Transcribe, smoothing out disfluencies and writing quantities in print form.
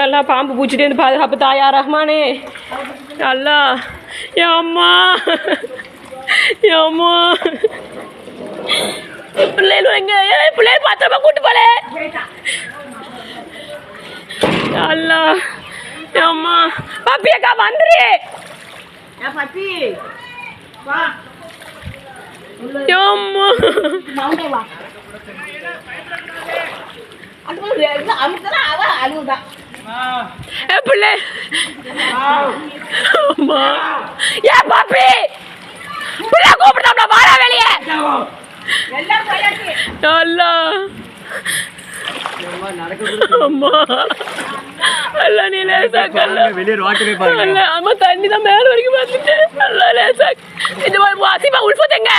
எல்லாம் பாம்பு பூச்சிட்டு இருந்து பாதுகாப்பு தாயா ரஹ்மானே எல்லாம் அம்மா அம்மா பிள்ளைகள் எங்க பிள்ளைகள் பாத்திரமா கூட்டு போல அல்லா அம்மா பாப்பி அக்கா வந்துரு பாப்பி வா அம்மா பிள்ளை அம்மா ஏன் பாப்பி பிள்ளை கூப்பிட்டாப்ல வாடா வெளியே அல்லா அம்மா அல்லா நீ லேசாக்கல்ல அம்மா தண்ணி தான் மேல வரைக்கும் வந்துட்டு அல்லா லேசாக் இந்த மாதிரி வாசிமா உள்பத்தங்க